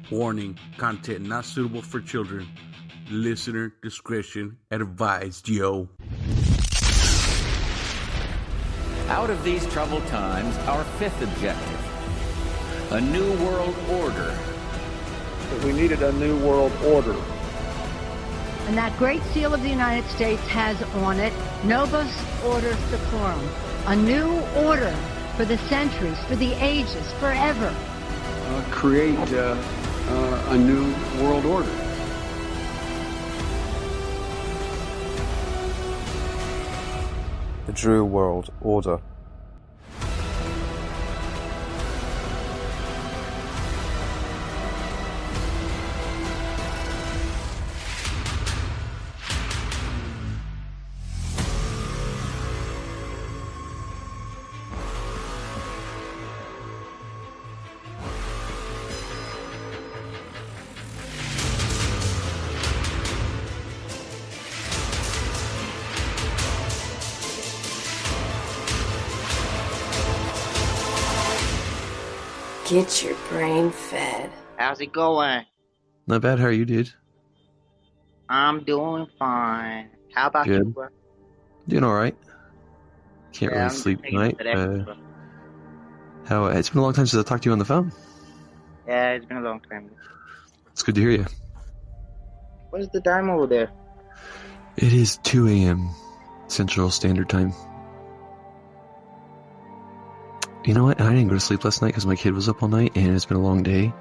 Warning, content not suitable for children. Listener discretion advised, yo. Out of these troubled times, our fifth objective, a new world order. That we needed a new world order. And that great seal of the United States has on it, Novus Ordo Seclorum, a new order for the centuries, for the ages, forever. Create a new world order. The Drew World Order. Get your brain fed. How's it going? Not bad. How are you, dude? I'm doing fine. How about Good. you, bro? Doing all right. Can't really I'm sleep taking tonight. a bit extra. How? It's been a long time since I talked to you on the phone. Yeah, it's been a long time. It's good to hear you. What is the time over there? It is 2 a.m. Central Standard Time. You know what? I didn't go to sleep last night because my kid was up all night and it's been a long day.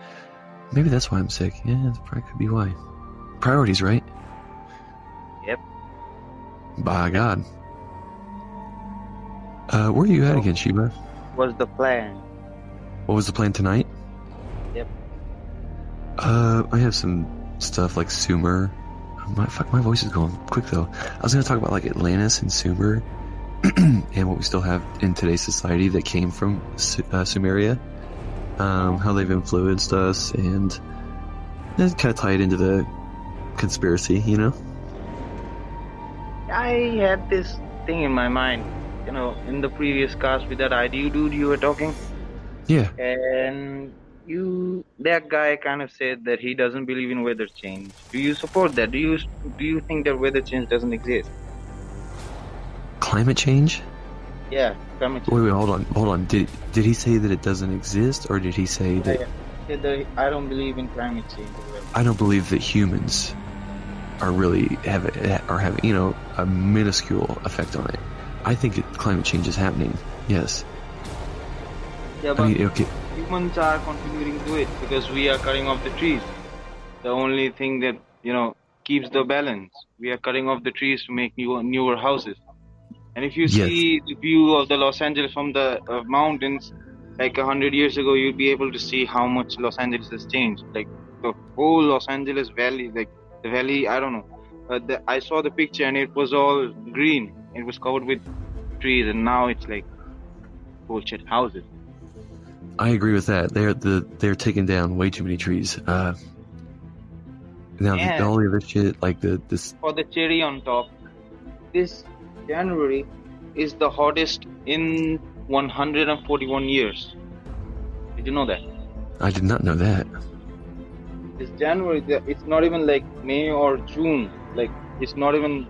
Maybe that's why I'm sick. Yeah, that probably could be why. Priorities, right? Yep. By God. Where are you at again, Shiba? What's the plan? What was the plan tonight? Yep. I have some stuff like Sumer. My voice is going quick though. I was going to talk about like Atlantis and Sumer and what we still have in today's society that came from Sumeria. How they've influenced us and kind of tie it into the conspiracy, you know? I had this thing in my mind, you know, in the previous cast with that ID dude you were talking. Yeah. And that guy kind of said that he doesn't believe in weather change. Do you support that? Do you think that weather change doesn't exist? Climate change? Yeah, climate change. Wait, hold on. Did he say that it doesn't exist, or did he say that... Yeah. He said that I don't believe in climate change. I don't believe that humans are really having, you know, a minuscule effect on it. I think climate change is happening. Yes. Yeah, but okay. humans are contributing to it because we are cutting off the trees. The only thing that, you know, keeps the balance. We are cutting off the trees to make newer houses. And if you see the view of the Los Angeles from the mountains, like 100 years ago, you'd be able to see how much Los Angeles has changed. Like the whole Los Angeles Valley, like the valley, I don't know. I saw the picture and it was all green. It was covered with trees, and now it's like bullshit houses. I agree with that. They're taking down way too many trees. Now all the other shit, like this. For the cherry on top, this January is the hottest in 141 years. Did you know that? I did not know that. This January, it's not even like May or June. Like it's not even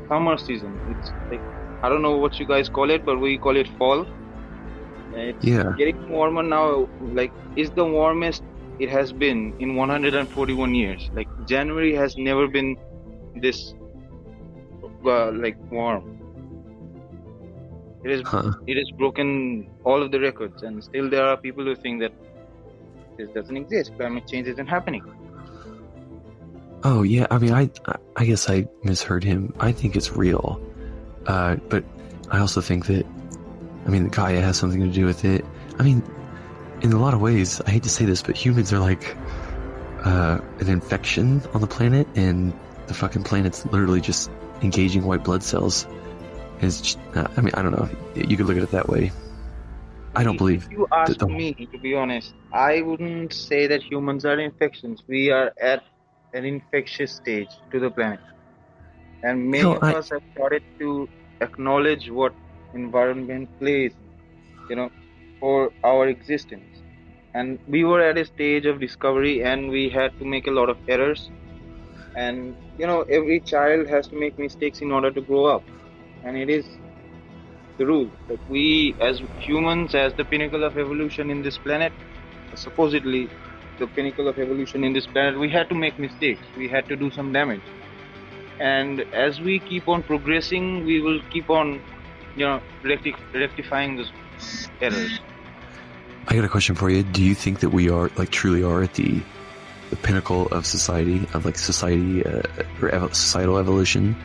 summer season. It's like, I don't know what you guys call it, but we call it fall. It's getting warmer now. Like it's the warmest it has been in 141 years. Like January has never been this like warm. It has broken all of the records, and still there are people who think that this doesn't exist. Climate change isn't happening. Oh yeah, I mean, I guess I misheard him. I think it's real, but I also think that, I mean, Gaia has something to do with it. I mean, in a lot of ways, I hate to say this, but humans are like an infection on the planet, and the fucking planet's literally just engaging white blood cells. It's just, I mean, I don't know. You could look at it that way. I don't believe. If you ask me, to be honest, I wouldn't say that humans are infections. We are at an infectious stage to the planet, and many of us have started to acknowledge what environment plays, you know, for our existence. and we were at a stage of discovery, and we had to make a lot of errors. And every child has to make mistakes in order to grow up, and it is the rule. Like, we as humans, as the pinnacle of evolution in this planet, supposedly the pinnacle of evolution in this planet, we had to make mistakes, we had to do some damage. And as we keep on progressing, we will keep on rectifying those errors. I got a question for you. Do you think that we are, like, truly are at the pinnacle of society, of like society or societal evolution?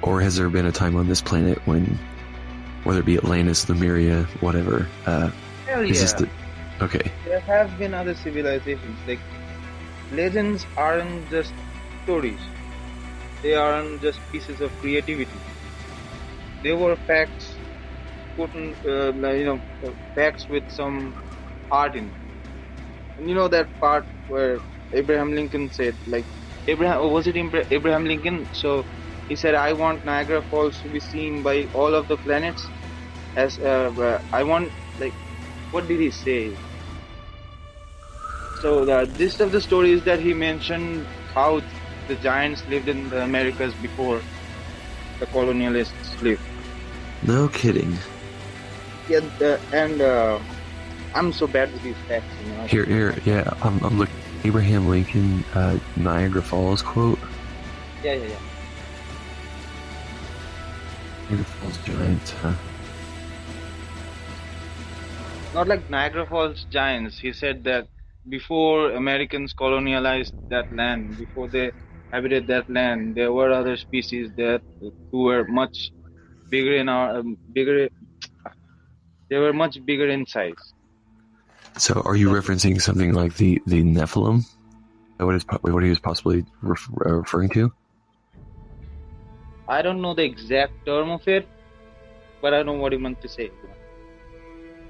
Or has there been a time on this planet when, whether it be Atlantis, Lemuria, whatever, Hell is yeah. this the... Okay. There have been other civilizations. Like, legends aren't just stories, they aren't just pieces of creativity. They were facts, put in, facts with some art in it. And you know that part where Abraham Lincoln said, like, Abraham Lincoln? So he said, I want Niagara Falls to be seen by all of the planets. As I want, like, what did he say? So the gist of the story is that he mentioned how the giants lived in the Americas before the colonialists lived. No kidding. Yeah, and I'm so bad with these facts. Here, yeah, I'm looking. Abraham Lincoln, Niagara Falls quote. Yeah. Niagara Falls giants, huh? Not like Niagara Falls giants. He said that before Americans colonialized that land, before they habited that land, there were other species who were much bigger in bigger. They were much bigger in size. So, are you referencing something like the Nephilim? What he was possibly referring to? I don't know the exact term of it, but I know what he meant to say.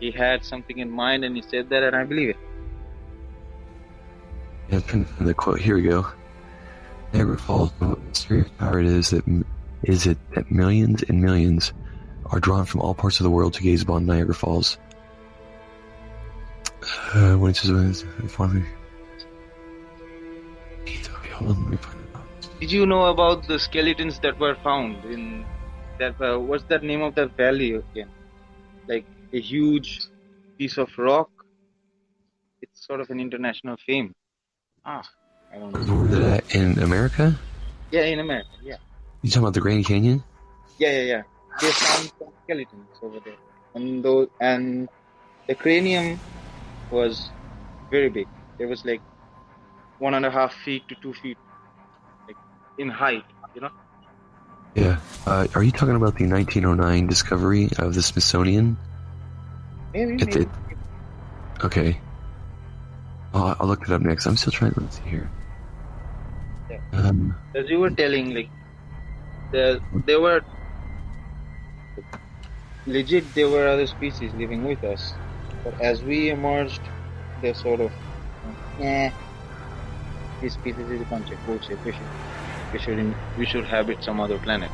He had something in mind, and he said that, and I believe it. Yeah, the quote. Here we go. Niagara Falls. Mysterious power it is that millions and millions are drawn from all parts of the world to gaze upon Niagara Falls. When it says, did you know about the skeletons that were found in that? What's the name of that valley again? Like a huge piece of rock. It's sort of an international fame. I don't know. In America? Yeah, in America. Yeah. You talking about the Grand Canyon? Yeah. They found some skeletons over there, and the cranium was very big. It was like 1.5 feet to 2 feet, like, in height. Yeah. Are you talking about the 1909 discovery of the Smithsonian? Maybe. Okay. I'll look it up next. I'm still trying to see here. Yeah. As you were telling, like, there were legit. There were other species living with us, but as we emerged, they're sort of, this species is a bunch of bullshit. We should habit some other planet.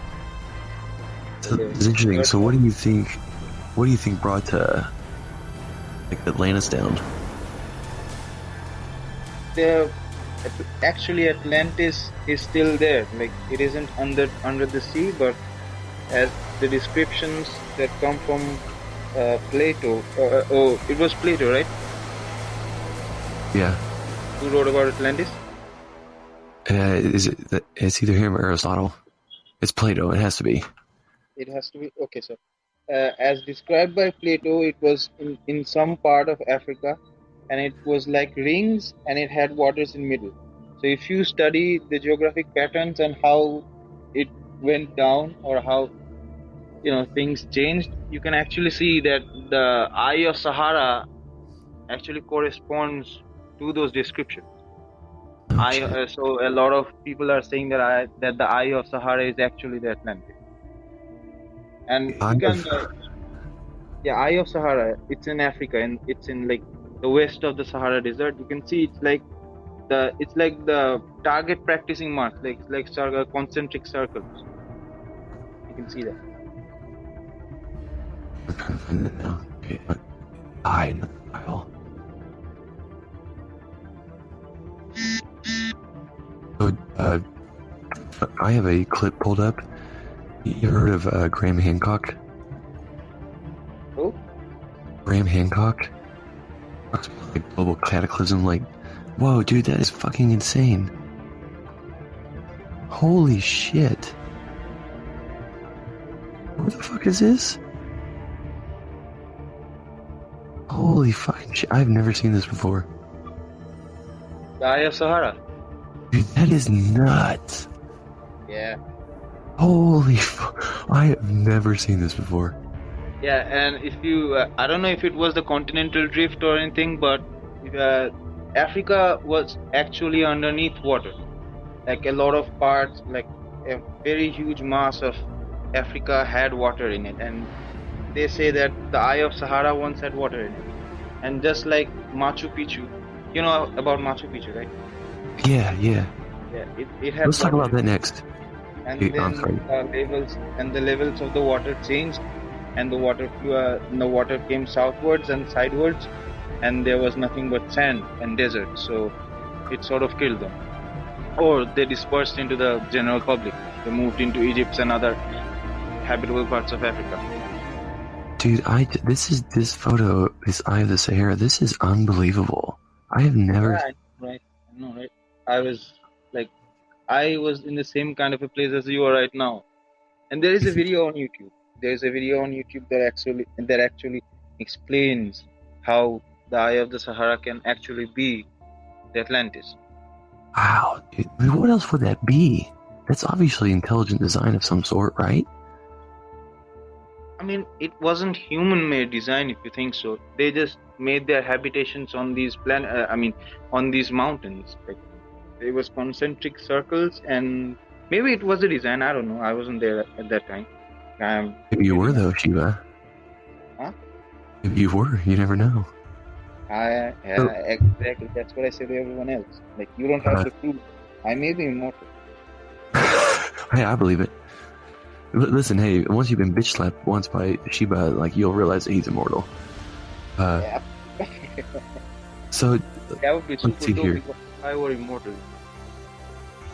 So, it's interesting. So, what do you think? What do you think brought like Atlantis down? Actually, Atlantis is still there. Like, it isn't under the sea, but as the descriptions that come from Plato. It was Plato, right? Yeah. Who wrote about Atlantis? It's either him or Aristotle. It's Plato. It has to be. It has to be. Okay, so as described by Plato, it was in some part of Africa, and it was like rings, and it had waters in middle. So if you study the geographic patterns and how it went down, or how things changed, you can actually see that the Eye of Sahara actually corresponds to those descriptions. Okay. So a lot of people are saying that the Eye of Sahara is actually the Atlantic. And Eye of Sahara, it's in Africa, and it's in like the west of the Sahara Desert. You can see it's like the target practicing mark, like concentric circles. You can see that. I'm trying to find it now. Okay, Eye. So, I have a clip pulled up. You heard of Graham Hancock? Who? Graham Hancock? Like global cataclysm, like, whoa, dude, that is fucking insane. Holy shit. What the fuck is this? Holy fucking shit, I've never seen this before. The Eye of Sahara. Dude, that is nuts. Yeah. Holy fuck, I have never seen this before. Yeah, and if you, I don't know if it was the continental drift or anything, but Africa was actually underneath water. Like a lot of parts, like a very huge mass of Africa had water in it, and they say that the Eye of Sahara once had water in it. And just like Machu Picchu, you know about Machu Picchu, right? Yeah. Yeah, it had. Let's talk about that next. And Hey, then I'm sorry. the levels of the water changed, and the water came southwards and sidewards, and there was nothing but sand and desert. So it sort of killed them, or they dispersed into the general public. They moved into Egypt and other habitable parts of Africa. Dude, this photo, this Eye of the Sahara, this is unbelievable. I have never... Yeah, I know, right? I was in the same kind of a place as you are right now. And there is a video on YouTube. There's a video on YouTube that actually explains how the Eye of the Sahara can actually be the Atlantis. Wow, dude. I mean, what else would that be? That's obviously intelligent design of some sort, right? I mean, it wasn't human-made design, if you think so. They just made their habitations on these on these mountains. Like, it was concentric circles, and maybe it was a design. I don't know. I wasn't there at that time. Maybe you were, though, Shiba. Huh? Maybe you were. You never know. Exactly. That's what I say to everyone else. Like, you don't have to prove it. I may be immortal. Hey, I believe it. Listen, hey, once you've been bitch slapped once by Shiba, like, you'll realize that he's immortal. Yeah. So, That would be let's super see dope here. if I were immortal.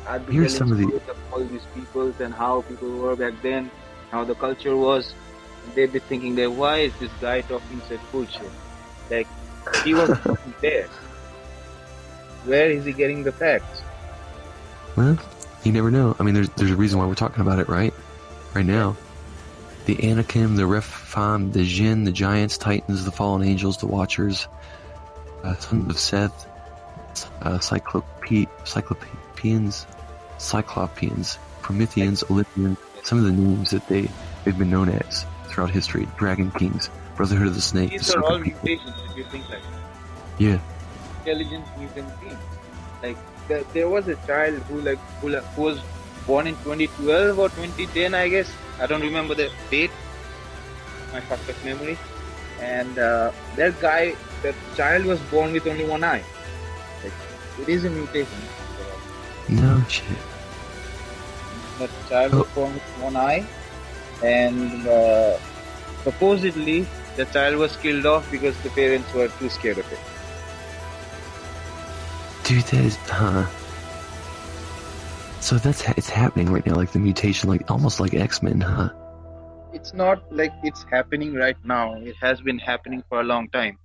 I'd be Here's telling some of the- stories of all these peoples and how people were back then, how the culture was. They'd be thinking that why is this guy talking such bullshit? Like, he wasn't there. Where is he getting the facts? Well, you never know. I mean, there's a reason why we're talking about it, right? Right now. The Anakim, the Rephaim, the Jinn, the Giants, Titans, the Fallen Angels, the Watchers, Sons of Seth, Cyclopeans, Prometheans, Olympians, some of the names that they've been known as throughout history. Dragon Kings, Brotherhood of the Snake, the These are all Serpent People. mutations, if you think like that. Yeah. Intelligent mutant beings. Like, there was a child who was born in 2012 or 2010, I guess. I don't remember the date. My fucked up memory. And that child was born with only one eye. Like, it is a mutation. No shit. That child was born with one eye, and supposedly the child was killed off because the parents were too scared of it. Dude, that is, so it's happening right now, like the mutation, like almost like X-Men, huh? It's not like it's happening right now. It has been happening for a long time.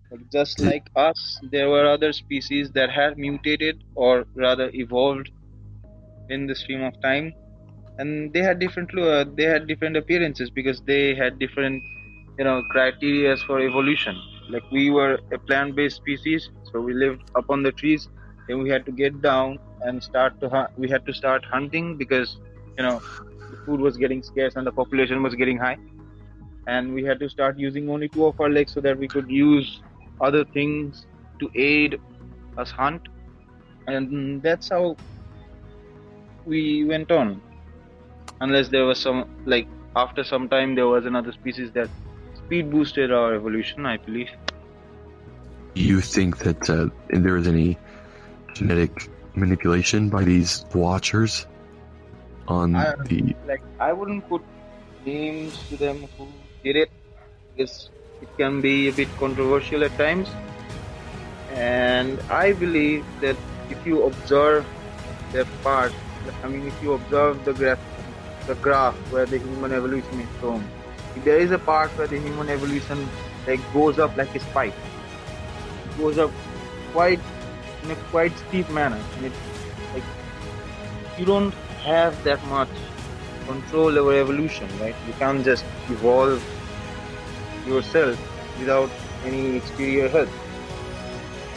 Like, just like us, there were other species that had mutated, or rather evolved, in the stream of time, and they had different appearances because they had different, criteria for evolution. Like, we were a plant-based species, so we lived up on the trees. Then we had to get down and we had to start hunting because, the food was getting scarce and the population was getting high. And we had to start using only two of our legs so that we could use other things to aid us hunt. And that's how we went on. Unless there was after some time, there was another species that speed boosted our evolution, I believe. You think that there is any genetic manipulation by these Watchers on I wouldn't put names to them who did it, because it can be a bit controversial at times. And I believe that if you observe their part. I mean, if you observe the graph where the human evolution is shown, there is a part where the human evolution like goes up like a spike. It goes up in a quite steep manner, and it's like you don't have that much control over evolution, right? You can't just evolve yourself without any exterior help.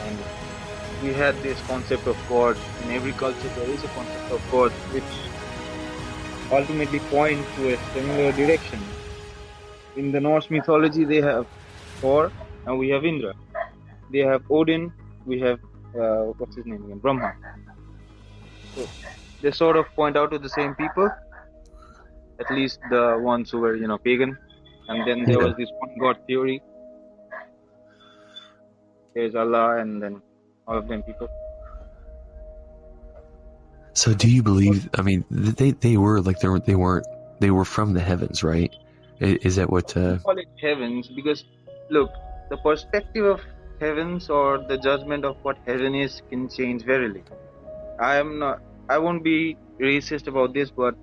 And we had this concept of God. In every culture, there is a concept of God which ultimately points to a similar direction. In the Norse mythology, they have Thor and we have Indra. They have Odin, we have what's his name again, Brahma. So they sort of point out to the same people, at least the ones who were pagan. And then there was this one God theory. There's Allah, and then all of them people. So do you believe? I mean, they were like they were from the heavens, right? Is that what? We call it heavens because look, the perspective of heavens or the judgment of what heaven is can change verily. I won't be racist about this, but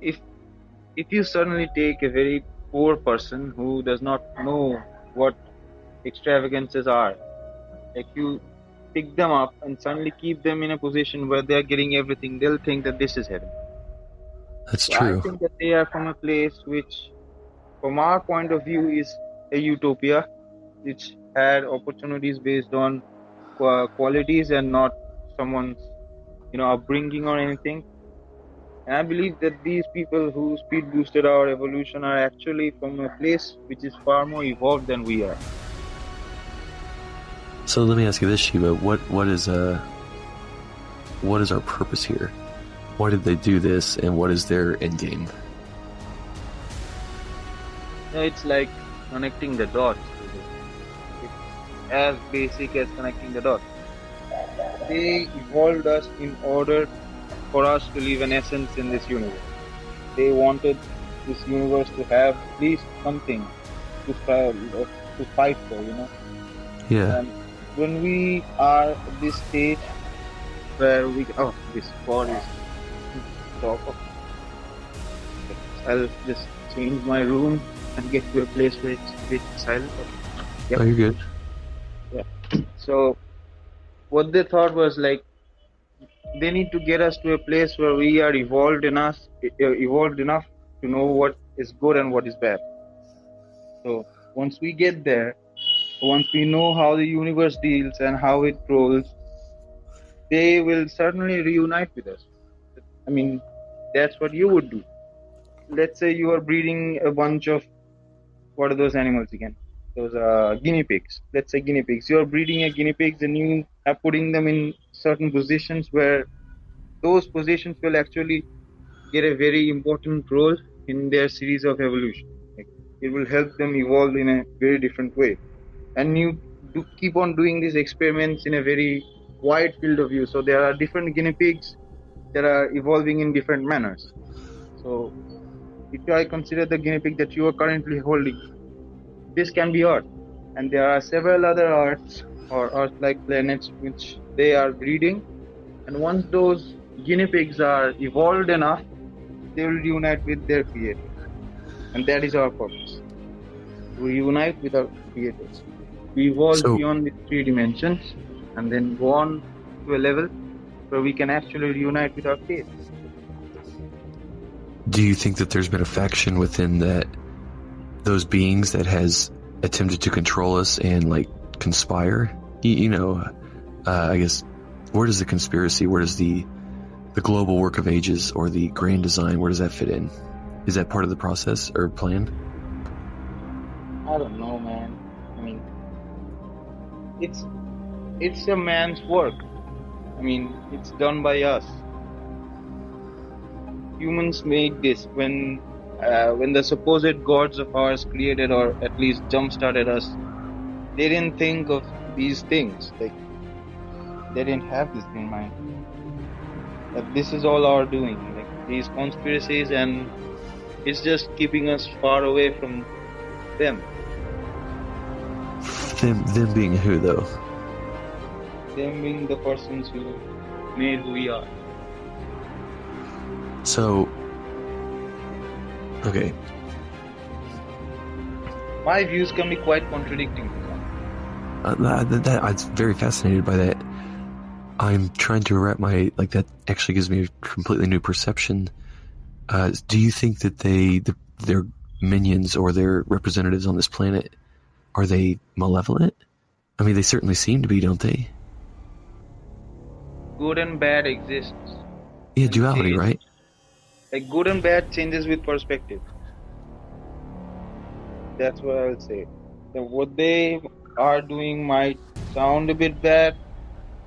if you suddenly take a very poor person who does not know what extravagances are, like you pick them up and suddenly keep them in a position where they are getting everything, they'll think that this is heaven. That's So true. I think that they are from a place which, from our point of view, is a utopia, which had opportunities based on qualities and not someone's upbringing or anything. And I believe that these people who speed boosted our evolution are actually from a place which is far more evolved than we are. So let me ask you this, Shiba. What is our purpose here? Why did they do this, and what is their end game? It's like connecting the dots. It's as basic as connecting the dots. They evolved us in order for us to live an essence in this universe. They wanted this universe to have at least something to fight for, Yeah. And when we are at this stage where this God is top of. I'll just change my room and get to a place where it's a bit silent. Yep. Oh, you're good. Yeah. So what they thought was like they need to get us to a place where we are evolved enough to know what is good and what is bad. So once we get there, once we know how the universe deals and how it rolls, they will certainly reunite with us. I mean, that's what you would do. Let's say you are breeding a bunch of, what are those animals again? Those guinea pigs. Let's say guinea pigs. You are breeding a guinea pigs and you are putting them in certain positions where those positions will actually get a very important role in their series of evolution. Like, it will help them evolve in a very different way. And you keep on doing these experiments in a very wide field of view. So there are different guinea pigs that are evolving in different manners. So if I consider the guinea pig that you are currently holding, this can be Earth. And there are several other Earths or Earth-like planets which they are breeding. And once those guinea pigs are evolved enough, they will reunite with their creators. And that is our purpose. To reunite with our creators. We evolve beyond the 3 dimensions and then go on to a level where we can actually reunite with our creators. Do you think that there's been a faction within those beings that has attempted to control us and like conspire? I guess, where does the conspiracy, where does the global work of ages or the grand design, where does that fit in? Is that part of the process or plan? I don't know, man. I mean, it's a man's work. I mean, it's done by us. Humans made this when the supposed gods of ours created or at least jump-started us. They didn't think of these things. Like, they didn't have this in mind. That this is all our doing. Like, these conspiracies, and it's just keeping us far away from them. Them being who, though? Them being the persons who made who we are. So, okay. My views can be quite contradicting. I'm very fascinated by that. I'm trying to wrap that actually gives me a completely new perception. Do you think that their minions or their representatives on this planet, are they malevolent? I mean, they certainly seem to be, don't they? Good and bad exists. Yeah, duality, right? Like good and bad changes with perspective. That's what I will say. That what they are doing might sound a bit bad,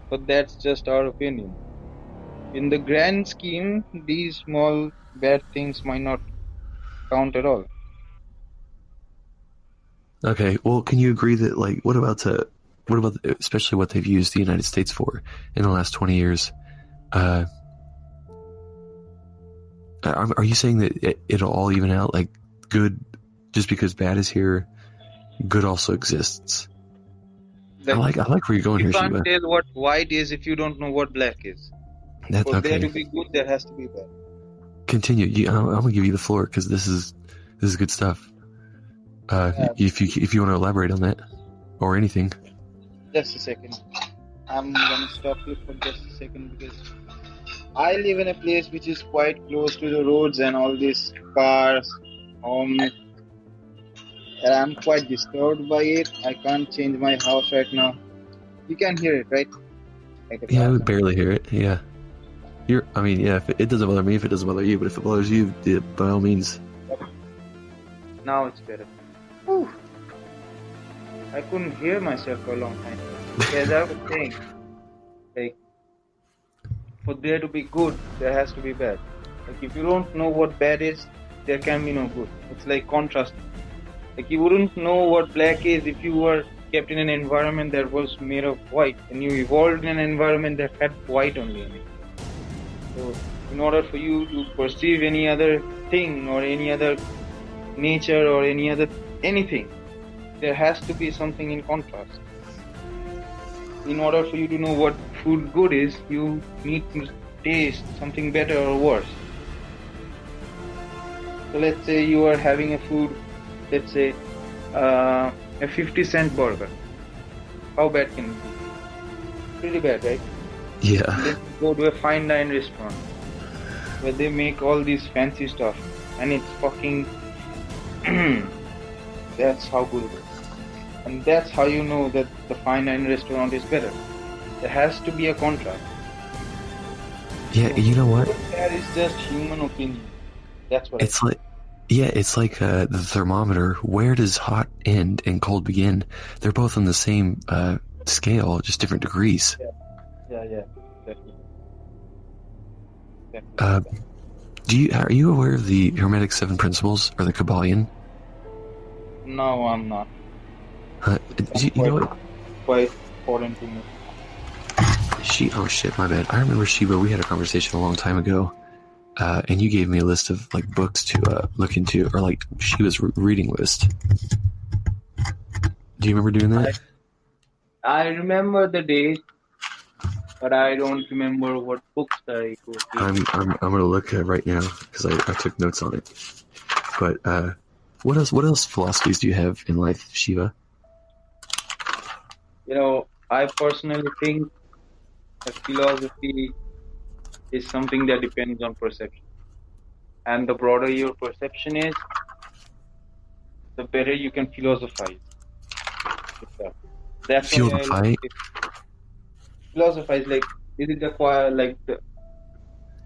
but that's just our opinion. In the grand scheme, these small bad things might not count at all. Okay, well, can you agree that, like, what about especially what they've used the United States for in the last 20 years? Are you saying that it'll all even out? Like, good, just because bad is here, good also exists. I like where you're going here, Shiba. You can't tell what white is if you don't know what black is. That's For okay. there to be good, there has to be bad. Continue. I'm gonna give you the floor because this is good stuff. If you want to elaborate on that or anything. Just a second. I'm gonna stop you for just a second because I live in a place which is quite close to the roads and all these cars, and I'm quite disturbed by it. I can't change my house right now. You can hear it, right? Yeah, I would barely hear it. Yeah. If it doesn't bother me if it doesn't bother you, but if it bothers you, by all means. Now it's better. Whew. I couldn't hear myself for a long time. As I was saying, like, for there to be good, there has to be bad. Like, if you don't know what bad is, there can be no good. It's like contrast. Like, you wouldn't know what black is if you were kept in an environment that was made of white, and you evolved in an environment that had white only in it. So, in order for you to perceive any other thing or any other nature or any other anything, there has to be something in contrast. In order for you to know what food good is, you need to taste something better or worse. So let's say you are having a food, let's say a 50-cent burger. How bad can it be? Pretty bad, right? Yeah. Then you go to a fine dine restaurant where they make all this fancy stuff and it's fucking that's how good it is. And that's how you know that the fine dine restaurant is better. There has to be a contrast. Yeah, you know what? That is just human opinion. That's what it's like. Yeah, it's like the thermometer. Where does hot end and cold begin? They're both on the same scale, just different degrees. Yeah. Exactly. Are you aware of the Hermetic 7 Principles or the Kabbalion? No, I'm not. You know what? Quite foreign to me. Oh shit, my bad. I remember Shiba. We had a conversation a long time ago, and you gave me a list of like books to look into, or like Shiba's reading list. Do you remember doing that? I remember the days, but I don't remember what books I go to. I'm gonna look right now because I took notes on it. But what else philosophies do you have in life, Shiva? I personally think that philosophy is something that depends on perception. And the broader your perception is, the better you can philosophize. That's Philosophize? Philosophize, like, is it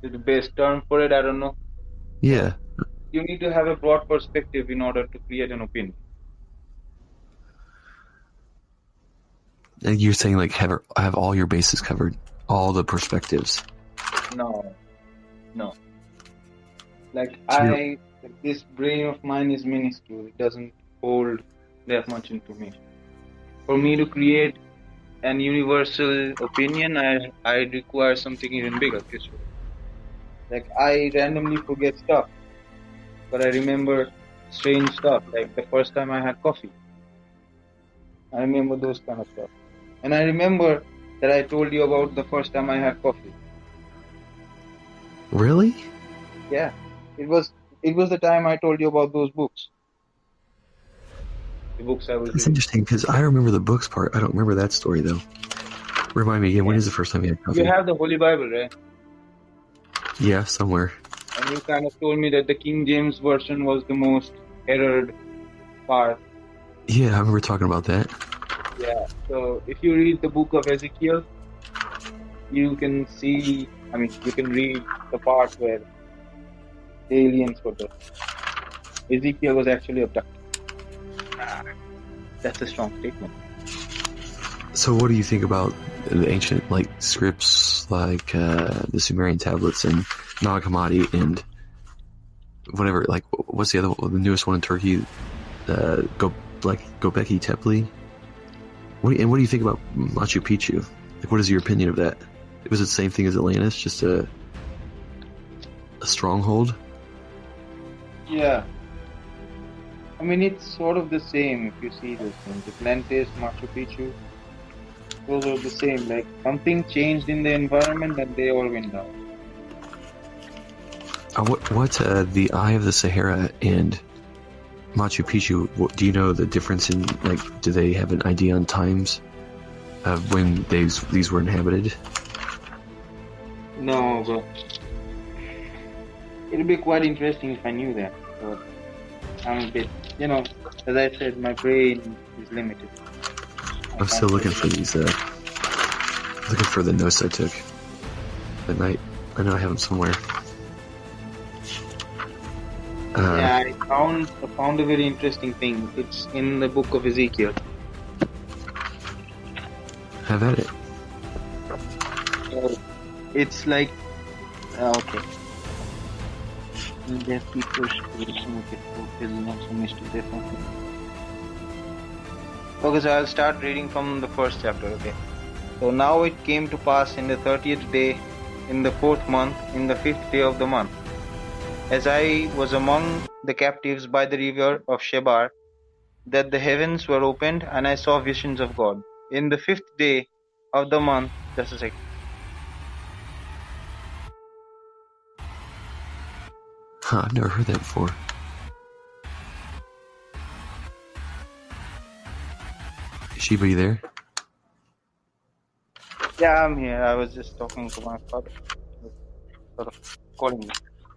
the best term for it? I don't know. Yeah. You need to have a broad perspective in order to create an opinion. And you're saying like have all your bases covered, all the perspectives. No. Like this brain of mine is minuscule. It doesn't hold that much information. For me to create an universal opinion, I require something even bigger. Like I randomly forget stuff, but I remember strange stuff. Like the first time I had coffee, I remember those kind of stuff. And I remember that I told you about the first time I had coffee. Really? Yeah, it was the time I told you about those books. The books I was That's reading. interesting because I remember the books part. I don't remember that story though. Remind me again. When is the first time you had coffee? You have the Holy Bible, right? Yeah, somewhere. And you kind of told me that the King James version was the most errored part. Yeah, I remember talking about that. Yeah. So if you read the book of Ezekiel, you can see. I mean, you can read the part where the aliens were there. Ezekiel was actually abducted. That's a strong statement. So what do you think about the ancient like scripts like the Sumerian tablets and Nag Hammadi and whatever, like what's the other, the newest one in Turkey, Göbekli Tepe? What do you think about Machu Picchu? Like, what is your opinion of that? Was it the same thing as Atlantis, just a stronghold? Yeah. I mean, it's sort of the same if you see those things. Atlantis, Machu Picchu, those are the same. Like, something changed in the environment and they all went down. The Eye of the Sahara and Machu Picchu, do you know the difference in, like, do they have an idea on times of when these were inhabited? No, but it'd be quite interesting if I knew that. But I'm a bit, as I said, my brain is limited. I'm still looking for these, looking for the notes I took that night. I know I have them somewhere. Yeah, I found a very interesting thing. It's in the book of Ezekiel. Have at it. So it's like, okay. Okay, so I'll start reading from the first chapter, okay. So now it came to pass in the 30th day, in the 4th month, in the 5th day of the month, as I was among the captives by the river of Shiba, that the heavens were opened, and I saw visions of God. In the 5th day of the month, just a second. I've never heard that before. Shiba, you there? Yeah, I'm here. I was just talking to my father. Sort of calling me.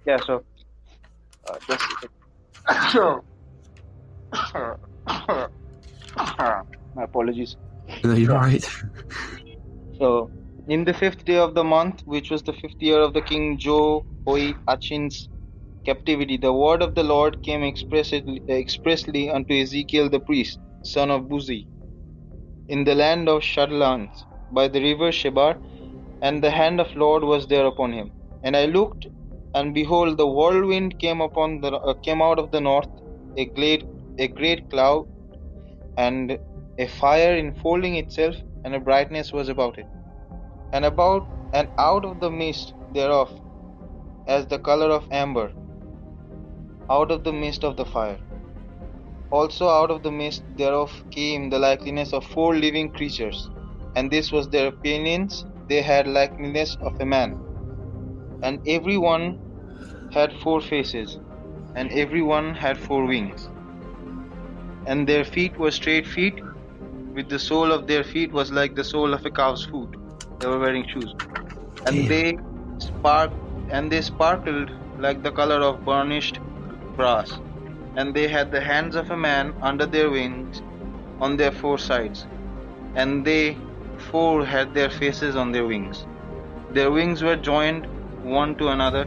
Yeah, so just my apologies. No, you're right. So, in the 5th day of the month, which was the 5th year of the king Jehoiachin's captivity, the word of the Lord came expressly unto Ezekiel the priest, son of Buzi, in the land of Shadlans, by the river Shebar, and the hand of Lord was there upon him. And I looked, and behold, the whirlwind came out of the north, a great cloud, and a fire enfolding itself, and a brightness was about it, and out of the midst thereof, as the color of amber, out of the midst of the fire. Also out of the midst thereof came the likeness of 4 living creatures, and this was their appearance. They had likeness of a man, and every one had 4 faces, and every one had 4 wings. And their feet were straight feet, with the sole of their feet was like the sole of a cow's foot. They were wearing shoes, and they sparkled like the color of burnished brass. And they had the hands of a man under their wings on their 4 sides, and they 4 had their faces on their wings. Their wings were joined one to another.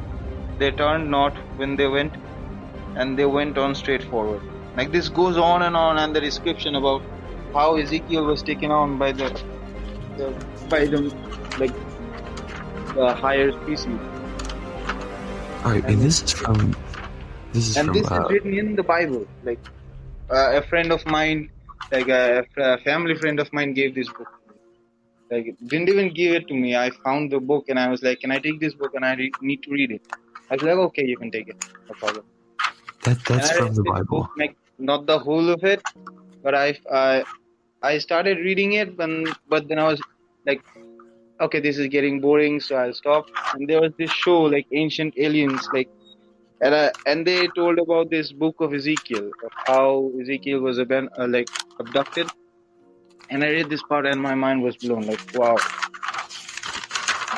They turned not when they went, and they went on straight forward. Like, this goes on, and the description about how Ezekiel was taken on by the higher species. Alright, and this is written in the Bible. Like, a friend of mine, like a family friend of mine, gave this book. Like, didn't even give it to me. I found the book and I was like, "Can I take this book?" And I need to read it. I was like, "Okay, you can take it. No problem." That's from the Bible. Book, like, not the whole of it, but I started reading it, but then I was like, "Okay, this is getting boring," so I'll stop. And there was this show, like Ancient Aliens, like And they told about this book of Ezekiel, of how Ezekiel was like abducted. And I read this part, and my mind was blown. Like, wow,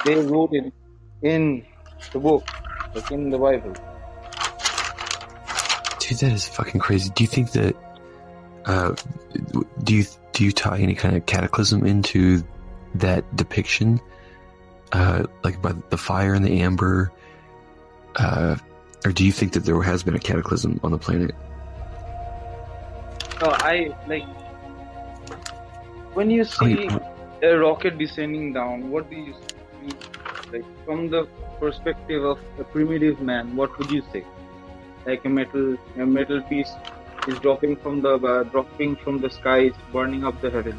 they wrote it in the book, like in the Bible. Dude, that is fucking crazy. Do you think that? Do you tie any kind of cataclysm into that depiction? Like by the fire and the amber, or do you think that there has been a cataclysm on the planet? So I like when you see a rocket descending down. What do you see? Like from the perspective of a primitive man, what would you say? Like a metal piece is dropping from the skies, burning up the heaven.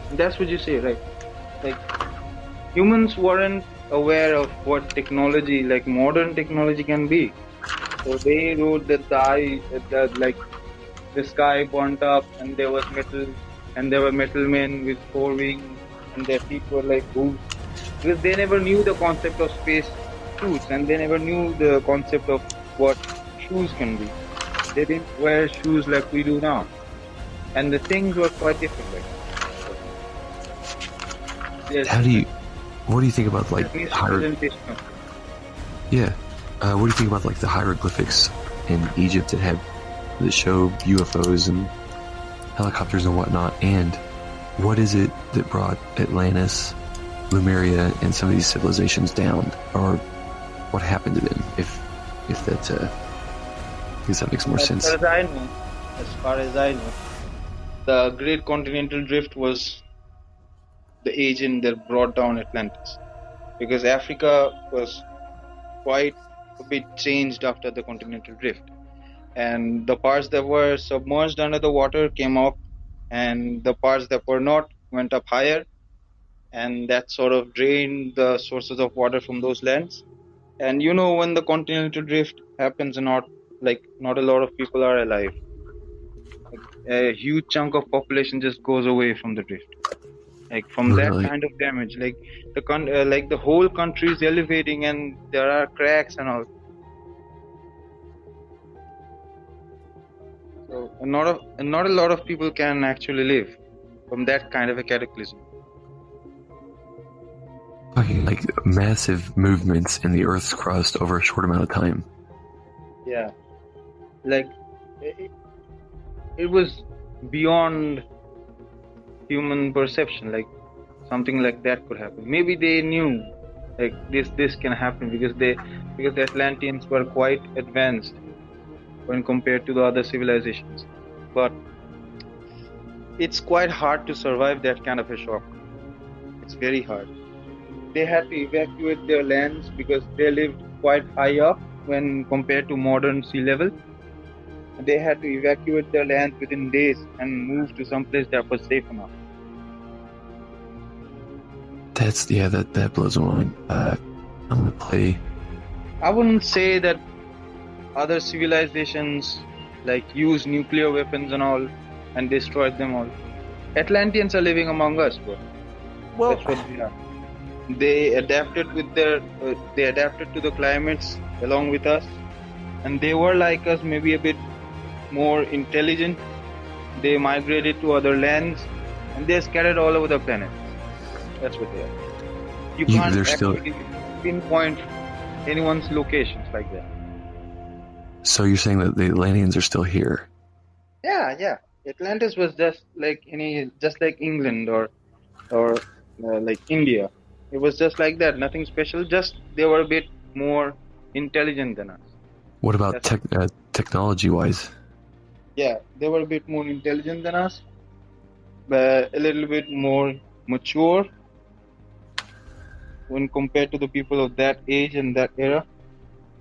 And that's what you say, right? Like humans weren't aware of what technology, like modern technology, can be. So they wrote that the sky burnt up, and there was metal, and there were metal men with 4 wings, and their feet were like hooves. Because they never knew the concept of space suits, and they never knew the concept of what shoes can be. They didn't wear shoes like we do now, and the things were quite different. Like, what do you think about like yeah? What do you think about like the hieroglyphics in Egypt that show UFOs and helicopters and whatnot? And what is it that brought Atlantis, Lemuria, and some of these civilizations down, or what happened to them? If that, I guess that makes more sense. As far as I know, the Great Continental Drift was the agent that brought down Atlantis, because Africa was quite a bit changed after the Continental Drift, and the parts that were submerged under the water came up, and the parts that were not went up higher, and that sort of drained the sources of water from those lands. And you know, when the Continental Drift happens, not a lot of people are alive. Like, a huge chunk of population just goes away from the drift. Like from Really? that kind of damage, like the whole country is elevating, and there are cracks and all. So not a lot of people can actually live from that kind of a cataclysm. Fucking like massive movements in the Earth's crust over a short amount of time. Yeah, like it was beyond human perception. Like something like that could happen. Maybe they knew like this can happen because the Atlanteans were quite advanced when compared to the other civilizations. But it's quite hard to survive that kind of a shock. It's very hard. They had to evacuate their lands because they lived quite high up when compared to modern sea level. They had to evacuate their lands within days and move to some place that was safe enough. That blows my mind. I'm gonna play. I wouldn't say that other civilizations like use nuclear weapons and all and destroyed them all. Atlanteans are living among us, bro. Well, that's what they are. They adapted to the climates along with us, and they were like us, maybe a bit more intelligent. They migrated to other lands, and they're scattered all over the planet. That's what they are. You can't actually pinpoint anyone's locations like that. So you're saying that the Atlanteans are still here? Yeah. Atlantis was just like England or like India. It was just like that. Nothing special. Just they were a bit more intelligent than us. What about technology-wise? Yeah, they were a bit more intelligent than us, but a little bit more mature when compared to the people of that age and that era.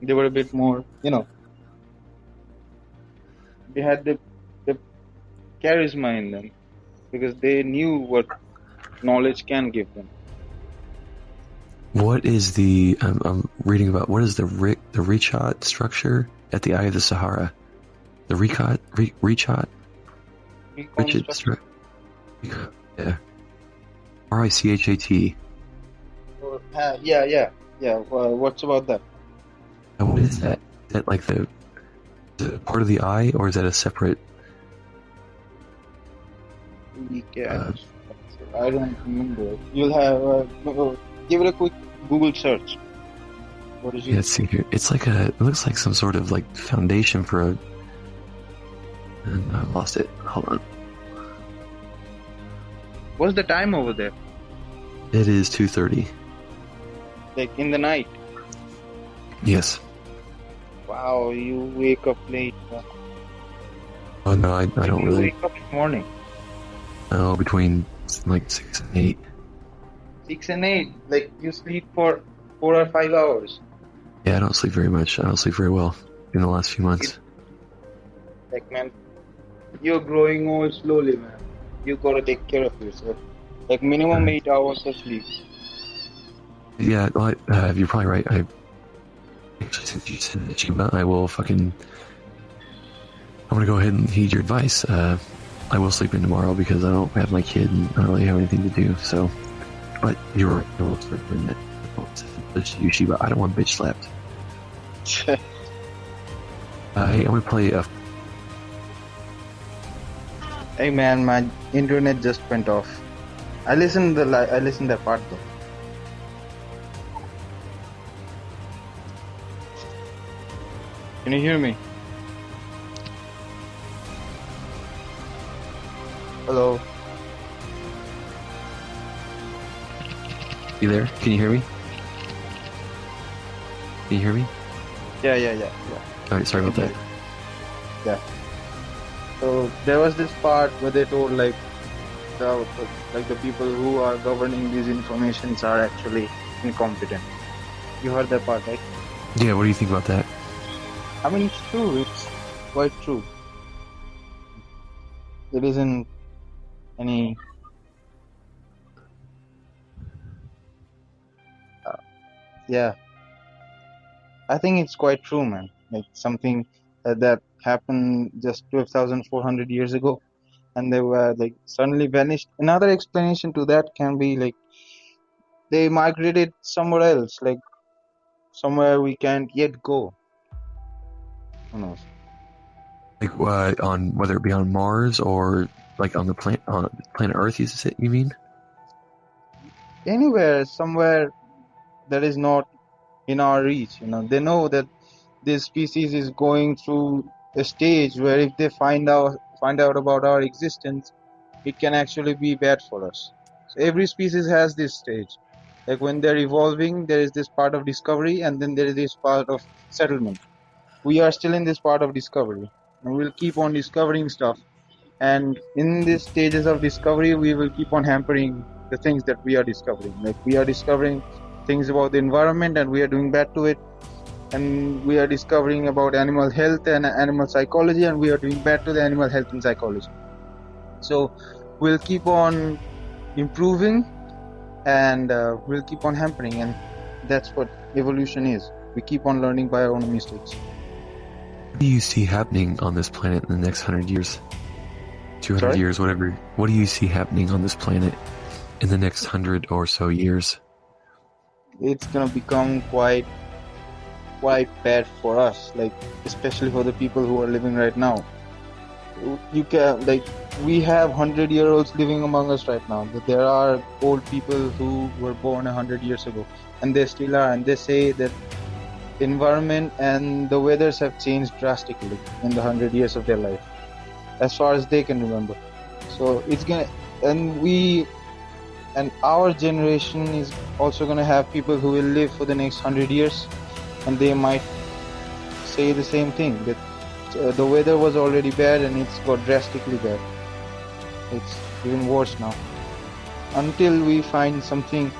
They were a bit more, they had the charisma in them because they knew what knowledge can give them. What is the I'm reading about what is the Richat structure at the eye of the Sahara? The Richat? Yeah. RICHAT. Yeah. What's about that? What is that? that like the part of the eye, or is that a separate? Yeah, I don't remember. You'll have give it a quick Google search. What is it? Yeah, let's see here. It's like it looks like some sort of like foundation for a. And I lost it. Hold on. What's the time over there? It is 2:30. Like in the night? Yes. Wow, you wake up late. Oh no, I don't You really. wake up in the morning. Oh, between like 6 and 8. 6 and 8. Like you sleep for 4 or 5 hours. Yeah, I don't sleep very much. I don't sleep very well in the last few months. Like man, you're growing old slowly, man. You gotta take care of yourself. Like minimum 8 hours of sleep. Yeah, well, you're probably right. Actually, since you said that, Shiba, I will fucking. I'm gonna go ahead and heed your advice. I will sleep in tomorrow because I don't have my kid and I don't really have anything to do. So, but you're right. I will start doing that. You, Shiba. I don't want bitch slapped. Hey, I'm gonna play a. Hey man, my internet just went off. I listened that part though. Can you hear me? Hello. You there? Can you hear me? Can you hear me? Yeah. All right. Sorry about that. Yeah. So there was this part where they told like the people who are governing these informations are actually incompetent. You heard that part, right? Yeah. What do you think about that? I mean, it's true. It's quite true. There isn't any. Yeah. I think it's quite true, man. Like something that happened just 12,400 years ago, and they were like suddenly vanished. Another explanation to that can be like they migrated somewhere else, like somewhere we can't yet go. Who knows? Like on whether it be on Mars or like on the planet Earth, you mean? Anywhere, somewhere that is not in our reach. You know, they know that this species is going through a stage where if they find out about our existence, it can actually be bad for us. So every species has this stage. Like when they're evolving, there is this part of discovery, and then there is this part of settlement. We are still in this part of discovery, and we'll keep on discovering stuff. And in these stages of discovery, we will keep on hampering the things that we are discovering. Like we are discovering things about the environment, and we are doing bad to it. And we are discovering about animal health and animal psychology, and we are doing bad to the animal health and psychology. So we'll keep on improving, and we'll keep on hampering, and that's what evolution is. We keep on learning by our own mistakes. What do you see happening on this planet in the next 100 years? 200 Sorry? years, whatever. What do you see happening on this planet in the next 100 or so years? It's gonna become quite bad for us, like especially for the people who are living right now. You can we have 100-year-olds living among us right now. But there are old people who were born 100 years ago, and they still are, and they say that the environment and the weathers have changed drastically in the 100 years of their life, as far as they can remember. So it's gonna, and our generation is also gonna have people who will live for the next 100 years, and they might say the same thing, that the weather was already bad and it's got drastically bad. It's even worse now. Until we find something,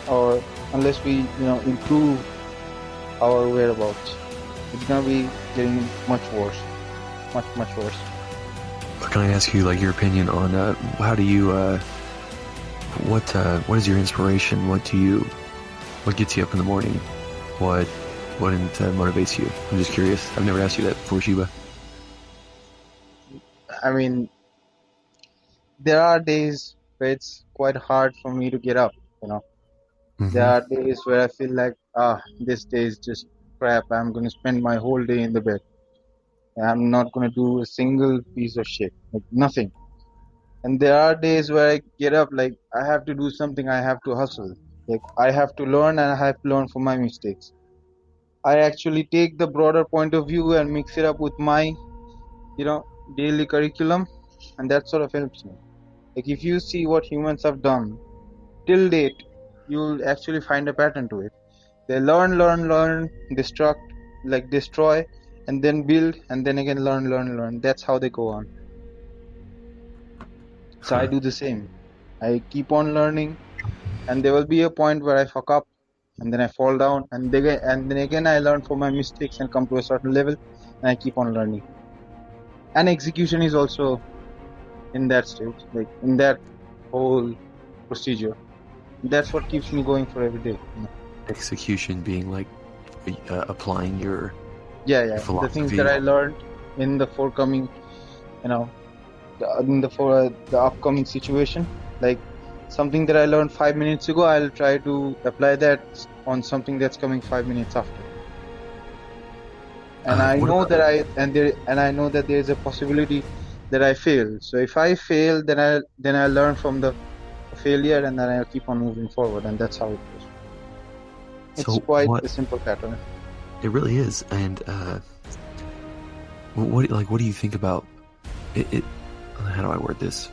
or unless we improve our whereabouts, it's gonna be getting much worse, much worse. Can I ask you like your opinion on how do you what is your inspiration? What gets you up in the morning? What motivates you? I'm just curious. I've never asked you that before, Shiba. I mean, there are days where it's quite hard for me to get up. Mm-hmm. There are days where I feel like this day is just crap, I'm going to spend my whole day in the bed. I'm not going to do a single piece of shit, like nothing. And there are days where I get up, like I have to do something, I have to hustle. Like I have to learn and I have to learn from my mistakes. I actually take the broader point of view and mix it up with my, daily curriculum, and that sort of helps me. Like if you see what humans have done till date, you'll actually find a pattern to it. They learn, destroy, and then build, and then again learn. That's how they go on. So I do the same. I keep on learning, and there will be a point where I fuck up, and then I fall down, and then again I learn from my mistakes and come to a certain level, and I keep on learning. And execution is also in that stage, like in that whole procedure. That's what keeps me going for every day. Execution being like applying your the philosophy. things that I learned in the forthcoming, the upcoming situation. Like something that I learned 5 minutes ago, I'll try to apply that on something that's coming 5 minutes after. And I know that I know that there is a possibility that I fail. So if I fail, then I learn from the failure, and then I'll keep on moving forward, and that's how it goes. It's quite a simple pattern. It really is. And what do you think about it? How do I word this?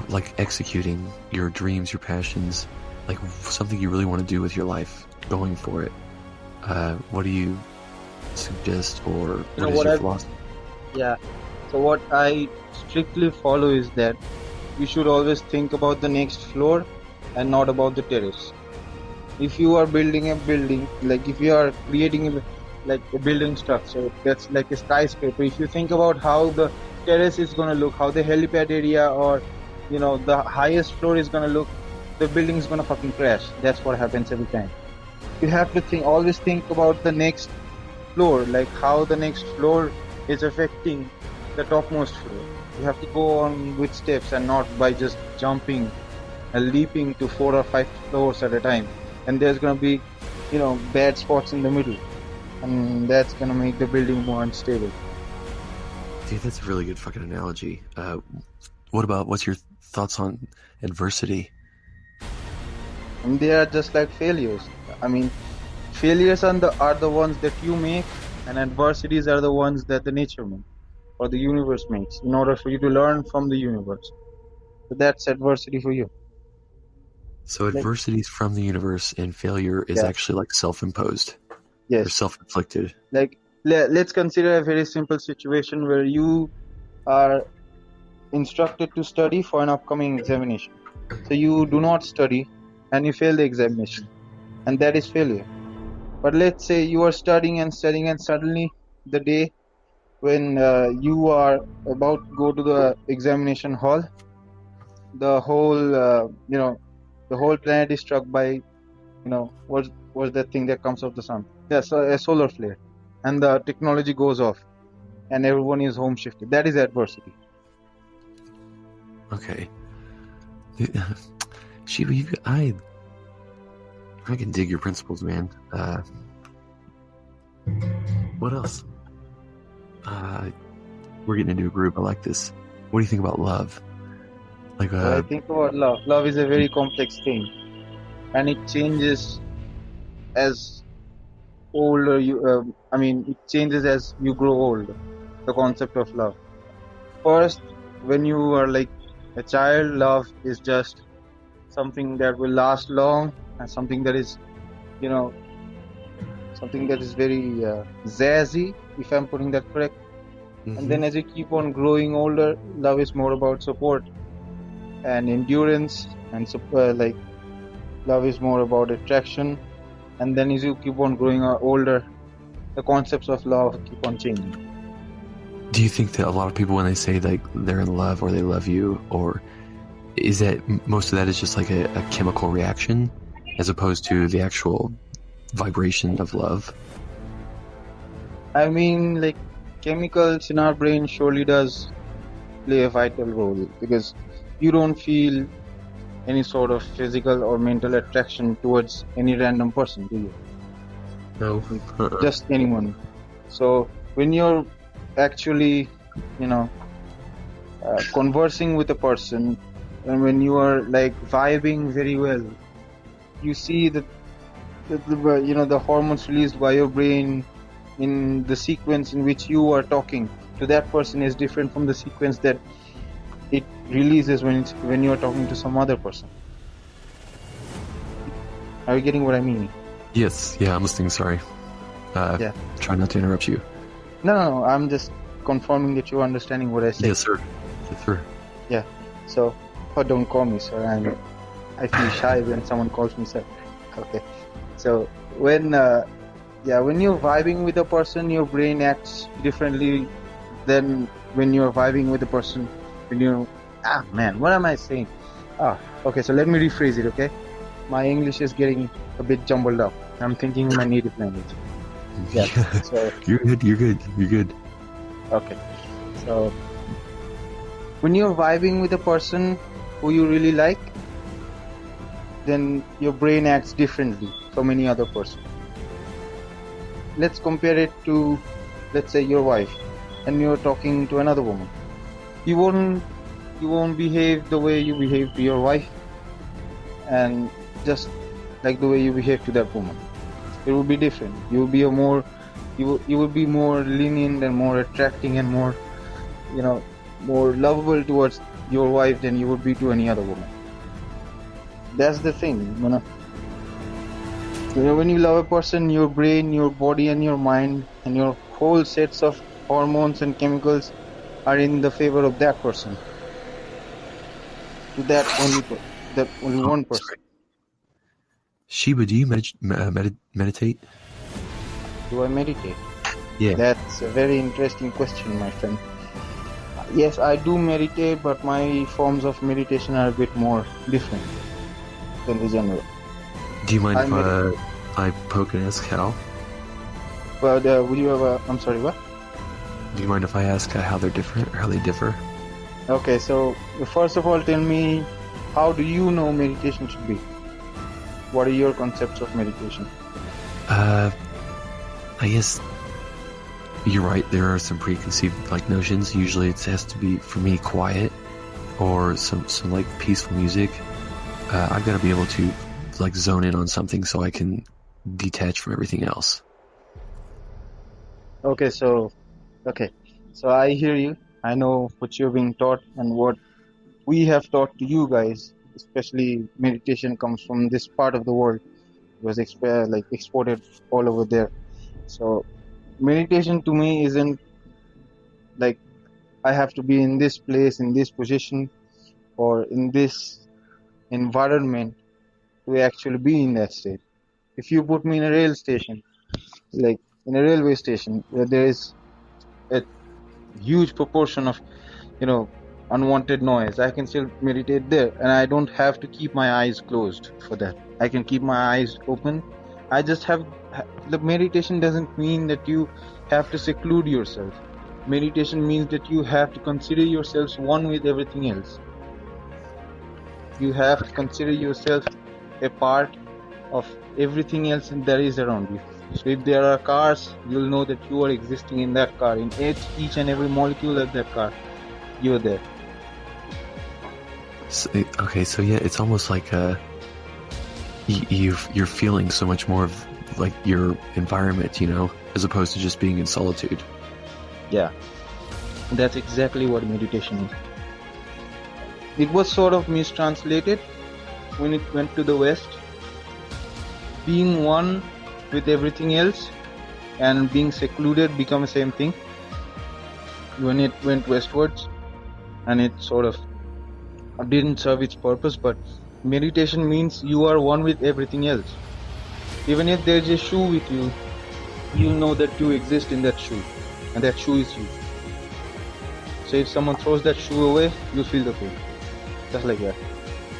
Like executing your dreams, your passions, like something you really want to do with your life, going for it. What do you suggest, or what is your philosophy? Yeah. So what I strictly follow is that you should always think about the next floor and not about the terrace. If you are building a building, like if you are creating a building structure that's like a skyscraper, if you think about how the terrace is going to look, how the helipad area or the highest floor is going to look, the building is going to fucking crash. That's what happens every time. You have to always think about the next floor, like how the next floor is affecting the topmost floor. You have to go on with steps and not by just jumping and leaping to 4 or 5 floors at a time. And there's going to be, bad spots in the middle. And that's going to make the building more unstable. Dude, that's a really good fucking analogy. What's your thoughts on adversity? And they are just like failures. I mean, failures are the ones that you make, and adversities are the ones that the nature makes or the universe makes in order for you to learn from the universe. So that's adversity for you. So adversity is from the universe, and failure is actually like self-imposed. Yes. Or self-inflicted. Like, let's consider a very simple situation where you are instructed to study for an upcoming examination. So you do not study and you fail the examination, and that is failure. But let's say you are studying and suddenly the day when you are about to go to the examination hall, the whole the whole planet is struck by what's that thing that comes off the sun? Yes, a solar flare, and the technology goes off, and everyone is home shifted. That is adversity. Okay. Shiba, I can dig your principles, man. What else? We're getting into a group. I like this. What do you think about love? Like, I think about love. Love is a very complex thing, and it changes as older you. It changes as you grow older. The concept of love. First, when you are like a child, love is just something that will last long, and something that is, something that is very zazzy, if I'm putting that correct. Mm-hmm. And then as you keep on growing older, love is more about support and endurance, and love is more about attraction. And then as you keep on growing older, the concepts of love keep on changing. Do you think that a lot of people, when they say like they're in love or they love you, or is that most of that is just like a chemical reaction as opposed to the actual vibration of love? I mean, like, chemicals in our brain surely does play a vital role, because you don't feel any sort of physical or mental attraction towards any random person, do you? No. Just anyone. So when you're actually, conversing with a person, and when you are like vibing very well, you see that the hormones released by your brain in the sequence in which you are talking to that person is different from the sequence that it releases when you are talking to some other person. Are you getting what I mean? Yes. Yeah, I'm listening. Sorry. Yeah. Try not to interrupt you. No. I'm just confirming that you're understanding what I say. Yes, sir. Yes, sir. Yeah. So, don't call me sir. I feel shy when someone calls me sir. Okay. So when you're vibing with a person, your brain acts differently than when you're vibing with a person. What am I saying? Okay. So let me rephrase it. Okay. My English is getting a bit jumbled up. I'm thinking in my native language. Yeah. So You're good. okay. So when you're vibing with a person who you really like, then your brain acts differently from any other person. Let's compare it to, let's say, your wife, and you're talking to another woman. You won't behave the way you behave to your wife, and just like the way you behave to that woman. It will be different. You will be more lenient and more attracting and more lovable towards your wife than you would be to any other woman. That's the thing, when you love a person, your brain, your body and your mind and your whole sets of hormones and chemicals are in the favor of that person. To that only one person. Sorry. Shiba, do you meditate? Do I meditate? Yeah. That's a very interesting question, my friend. Yes, I do meditate, but my forms of meditation are a bit more different than the general. Do you mind if I poke and ask how? But would you ever? I'm sorry, what? Do you mind if I ask how they're different or how they differ? Okay, so first of all, tell me, how do you know meditation should be? What are your concepts of meditation? I guess you're right. There are some preconceived notions. Usually, it has to be, for me, quiet or some peaceful music. I've got to be able to zone in on something so I can detach from everything else. Okay, so I hear you. I know what you're being taught and what we have taught to you guys. Especially meditation comes from this part of the world. It was exported all over there. So meditation to me isn't like I have to be in this place, in this position, or in this environment to actually be in that state. If you put me in a railway station where there is a huge proportion of unwanted noise, I can still meditate there, and I don't have to keep my eyes closed for that. I can keep my eyes open. I just have the meditation doesn't mean that you have to seclude yourself. Meditation means that you have to consider yourselves one with everything else. You have to consider yourself a part of everything else that is around you. So if there are cars, you'll know that you are existing in that car. In each and every molecule of that car, you're there. So yeah, it's almost like you're feeling so much more of your environment, as opposed to just being in solitude. Yeah, that's exactly what meditation is. It was sort of mistranslated when it went to the West. Being one with everything else and being secluded become the same thing when it went westwards, and it sort of didn't serve its purpose. But meditation means you are one with everything else. Even if there's a shoe with you, you'll know that you exist in that shoe, and that shoe is you. So if someone throws that shoe away, you'll feel the pain. Just like that.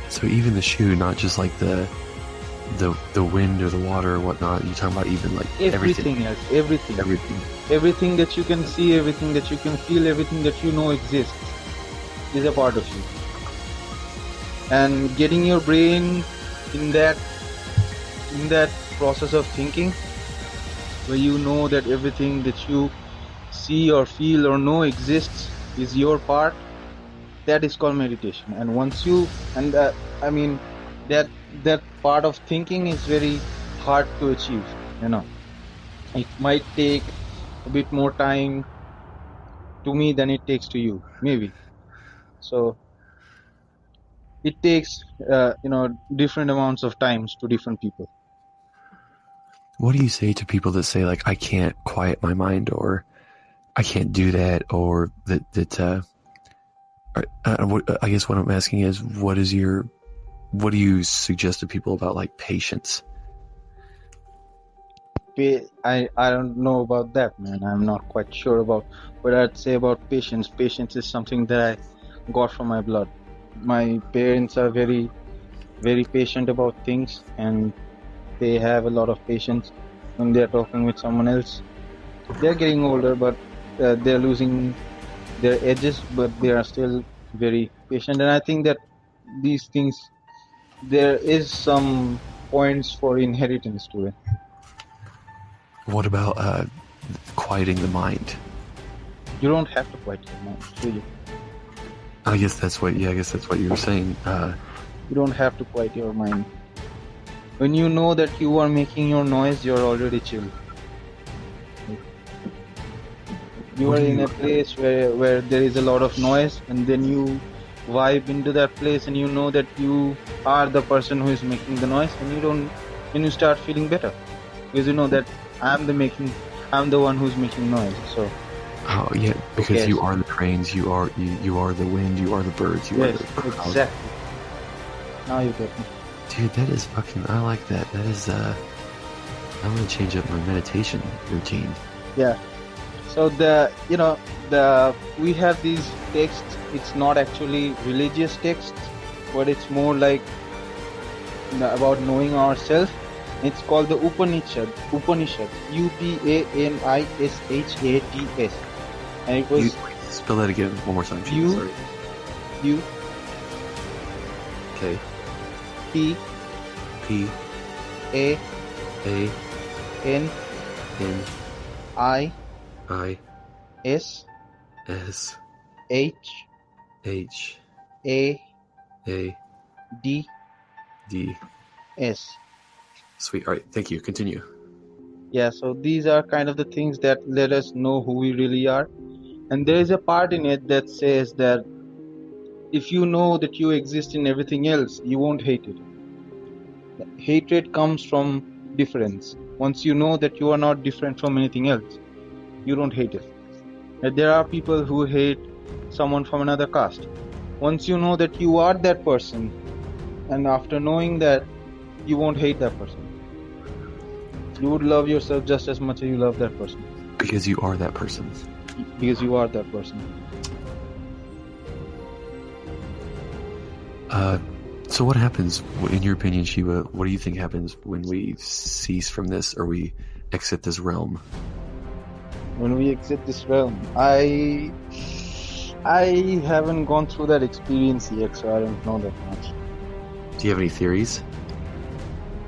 So even the shoe, not just the wind or the water or whatnot. You're talking about even everything else, everything that you can see, everything that you can feel, everything that you know exists is a part of you. And getting your brain in that process of thinking where you know that everything that you see or feel or know exists is your part, that is called meditation. And once you, and I mean, that part of thinking is very hard to achieve, you know. It might take a bit more time to me than it takes to you, maybe. So it takes, different amounts of times to different people. What do you say to people that say, like, I can't quiet my mind, or I can't do that, or I guess what I'm asking is, what do you suggest to people about, like, patience? I don't know about that, man. I'm not quite sure about what I'd say about patience. Patience is something that I got from my blood. My parents are very, very patient about things, and they have a lot of patience when they're talking with someone else. They're getting older, but they're losing their edges, but they are still very patient. And I think that these things, there is some points for inheritance to it. What about quieting the mind? You don't have to quiet your mind, do you? I guess that's what you were saying. You don't have to quiet your mind. When you know that you are making your noise, you're already chill. You are in a place where there is a lot of noise, and then you vibe into that place, and you know that you are the person who is making the noise, and you start feeling better, because you know that I'm the one who's making noise. So oh yeah, because you are the cranes, you are the wind, you are the birds, you are the crowd. Exactly. Now you get me. Dude, that is fucking, I like that. That is I want to change up my meditation routine. Yeah. So we have these texts. It's not actually religious texts, but it's more like about knowing ourselves. It's called the Upanishad. Upanishads. Upanishads. And it was. Spell that again one more time. U. Okay. P. A. N. I. S. H. A. D. S. Sweet. All right. Thank you. Continue. Yeah, so these are kind of the things that let us know who we really are. And there is a part in it that says that if you know that you exist in everything else, you won't hate it. Hatred comes from difference. Once you know that you are not different from anything else, you don't hate it. There are people who hate someone from another caste. Once you know that you are that person, and after knowing that, you won't hate that person. You would love yourself just as much as you love that person. Because you are that person. Because you are that person. So what happens, in your opinion, Shiba, what do you think happens when we cease from this, or we exit this realm? When we exit this realm, I haven't gone through that experience yet, so I don't know that much. Do you have any theories?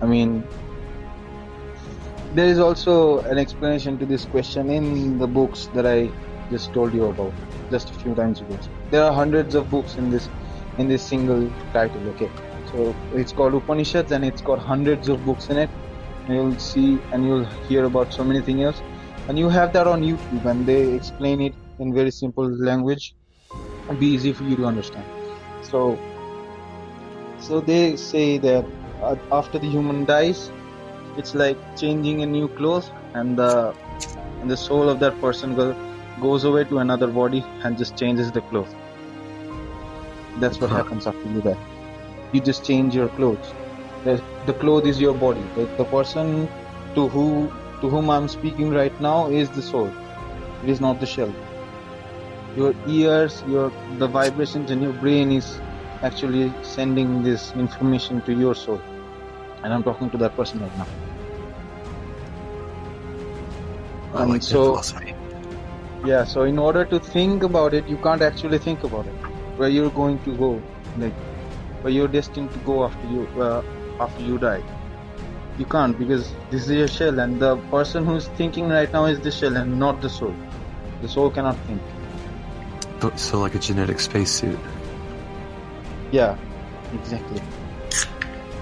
I mean, there is also an explanation to this question in the books that I just told you about just a few times ago. There are hundreds of books in this single title, okay? So it's called Upanishads, and it's got hundreds of books in it. And you'll see and you'll hear about so many things else. And you have that on YouTube, and they explain it in very simple language. It'll be easy for you to understand. So they say that after the human dies, it's like changing a new clothes, and the soul of that person goes away to another body and just changes the clothes. That's what happens after you die. You just change your clothes. The cloth is your body. The person to whom I'm speaking right now is the soul. It is not the shell. Your ears, the vibrations in your brain is actually sending this information to your soul. And I'm talking to that person right now. I like that philosophy. Yeah, so in order to think about it, you can't actually think about it. Where you're going to go, like where you're destined to go after you die. You can't, because this is your shell, and the person who's thinking right now is the shell and not the soul. The soul cannot think. So like a genetic spacesuit. Yeah, exactly.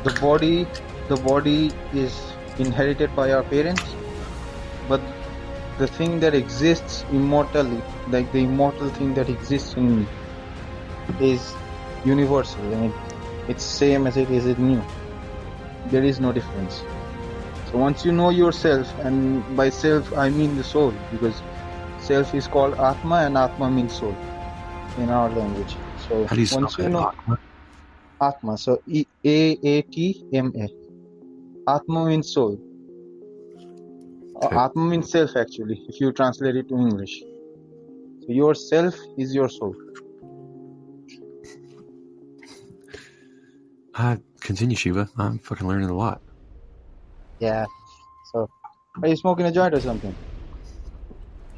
The body is inherited by our parents, but the thing that exists immortally, like the immortal thing that exists in me, is universal, and it's same as it is in you. There is no difference. So once you know yourself, and by self I mean the soul, because self is called Atma, and Atma means soul in our language. So How do you spell once you that? know Atma, so Aatma. Atma means soul. Okay. Atma means self, actually, if you translate it to English. So your self is your soul. Continue, Shiva. I'm fucking learning a lot. Yeah. So are you smoking a joint or something?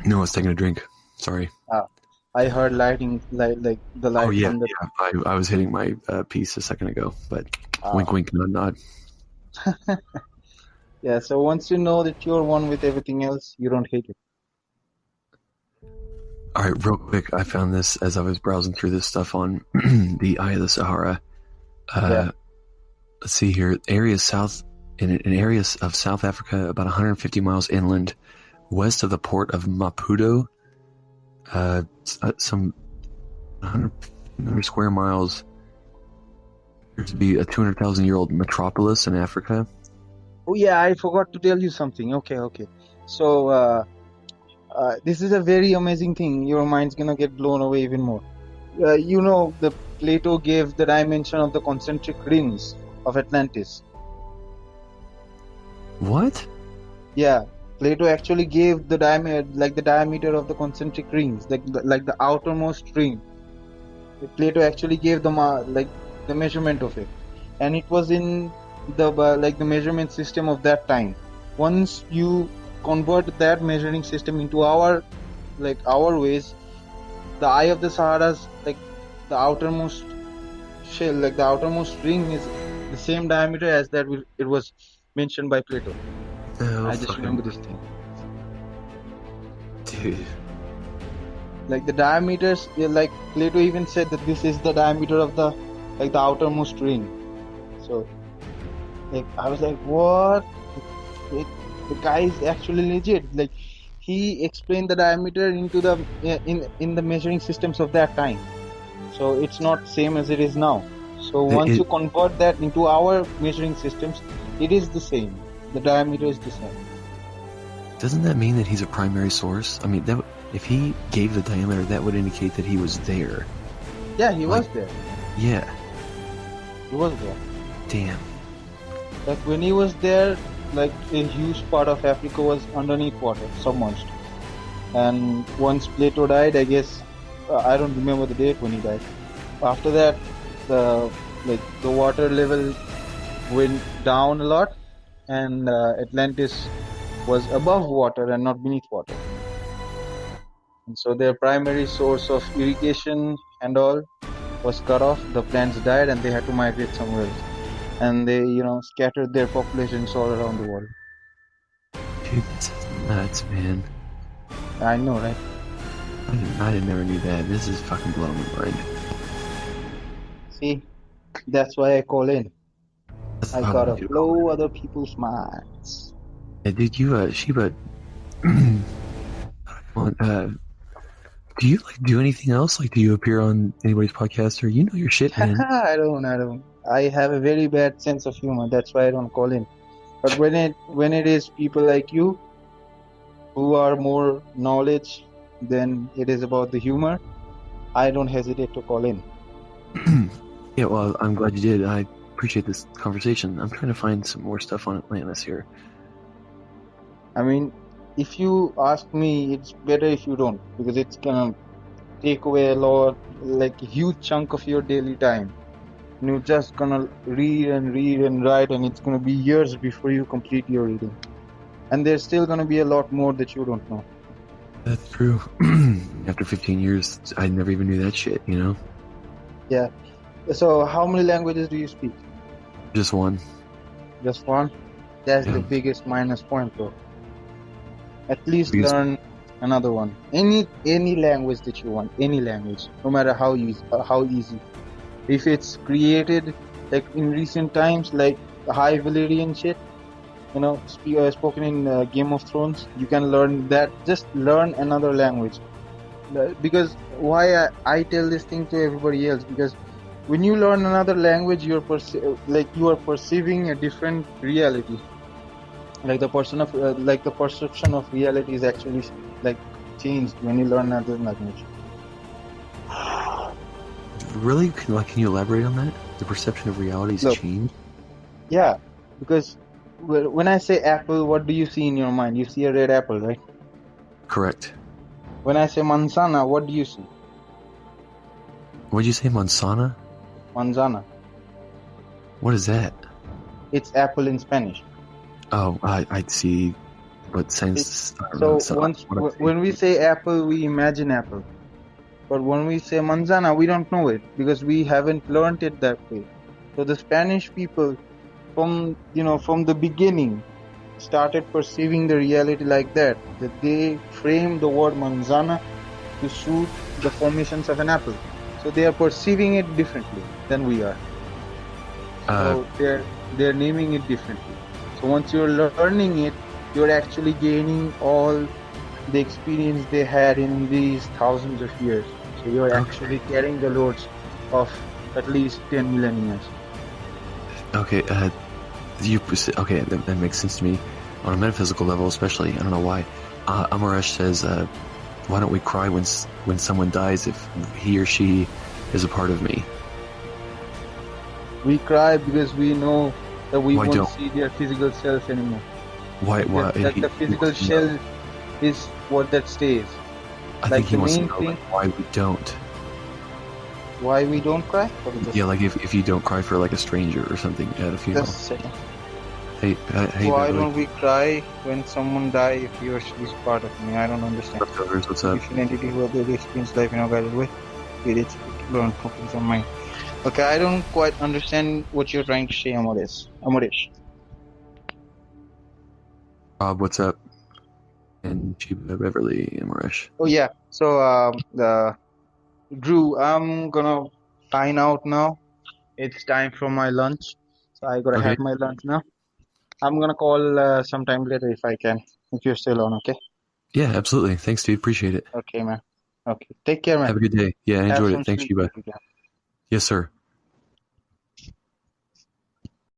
No, I was taking a drink. Sorry. I heard lighting, like the light Oh yeah, from the. yeah. I was hitting my piece a second ago, but wink, wink, nod, nod. Yeah. So once you know that you're one with everything else, you don't hate it. All right, real quick, I found this as I was browsing through this stuff on the Eye of the Sahara. Yeah. Let's see here. Areas in areas of South Africa, about 150 miles inland, west of the port of Maputo. Some 100 square miles. Appears to be a 200,000-year-old metropolis in Africa. Oh yeah, I forgot to tell you something. Okay. So this is a very amazing thing. Your mind's gonna get blown away even more. The Plato gave the dimension of the concentric rings of Atlantis. What? Yeah, Plato actually gave the diameter of the concentric rings, like the outermost ring. Plato actually gave the measurement of it, and it was in the measurement system of that time. Once you convert that measuring system into our ways, the Eye of the Sahara's the outermost shell, the outermost ring, is the same diameter as it was mentioned by Plato. Oh, I just remember this thing. Dude. The diameters, Plato even said that this is the diameter of the outermost ring. So I was like, what? The guy is actually legit. He explained the diameter into the in the measuring systems of that time. So it's not same as it is now. So once you convert that into our measuring systems, it is the same. The diameter is the same. Doesn't that mean that he's a primary source? I mean, if he gave the diameter, that would indicate that he was there. Yeah, he was there. Yeah. He was there. Damn. When he was there, a huge part of Africa was underneath water, submerged. And once Plato died, I guess, I don't remember the date when he died. After that, the water level went down a lot, and Atlantis was above water and not beneath water. And so their primary source of irrigation and all was cut off. The plants died, and they had to migrate somewhere else. And they, scattered their populations all around the world. Dude, this is nuts, man. I know, right? I never knew that. This is fucking blowing my mind. See, that's why I call in. I gotta blow other people's minds. Hey, did you, Shiba, do you do anything else? Do you appear on anybody's podcast, or your shit, man? I don't. I have a very bad sense of humor. That's why I don't call in. But when it is people like you who are more knowledge than it is about the humor, I don't hesitate to call in. Yeah, well, I'm glad you did. I appreciate this conversation. I'm trying to find some more stuff on Atlantis here. I mean, if you ask me, it's better if you don't, because it's gonna take away a huge chunk of your daily time. And you're just gonna read and write, and it's gonna be years before you complete your reading. And there's still gonna be a lot more that you don't know. That's true. After 15 years, I never even knew that shit, Yeah. So how many languages do you speak? Just one. Just one? That's Yeah. the biggest minus point, bro. At least Because- learn another one. Any language that you want, any language, no matter how easy. If it's created like in recent times, like high Valyrian shit, spoken in Game of Thrones, you can learn that. Just learn another language. Because why I tell this thing to everybody else, because when you learn another language, you are perceiving a different reality. Like the perception of reality is actually like changed when you learn another language. Really? Can you elaborate on that? The perception of reality has Look. changed? Yeah, because when I say apple, what do you see in your mind? You see a red apple, right? Correct. When I say manzana, what do you see? What'd you say, manzana? Manzana. What is that? It's apple in Spanish. Oh, I see. What sense? When we say apple, we imagine apple. But when we say manzana, we don't know it because we haven't learned it that way. So the Spanish people, from the beginning, started perceiving the reality like that they framed the word manzana to suit the formations of an apple. So they are perceiving it differently than we are. So they're naming it differently. So once you're learning it, you're actually gaining all the experience they had in these thousands of years. So you're actually carrying the loads of at least 10 million years. Okay, that makes sense to me. On a metaphysical level, especially, I don't know why. Amaresh says, why don't we cry when someone dies if he or she is a part of me? We cry because we know that we Why won't don't? see their physical self anymore. Why? That the physical shell is what that stays. I like think he the wants to main know thing- like, why we don't. Why we don't cry? What is this? Yeah, like if you don't cry for like a stranger or something at a funeral. Just a second. Hey, Why Beverly. don't we cry when someone dies if he or she is part of me? I don't understand. What's up? If an entity who has experienced life in a guided way, it's learn focus on mind. Okay, I don't quite understand what you're trying to say, Amoresh. Bob, what's up? And Shiba, Beverly, and Maresh. Oh yeah. So Drew, I'm gonna sign out now. It's time for my lunch. So I gotta Okay. have my lunch now. I'm gonna call sometime later if I can. If you're still on, okay? Yeah, absolutely. Thanks, dude. Appreciate it. Okay, man. Okay. Take care, man. Have a good day. Yeah, I Have enjoyed some it. Thanks, sleep Shiba. if you can. Yes, sir.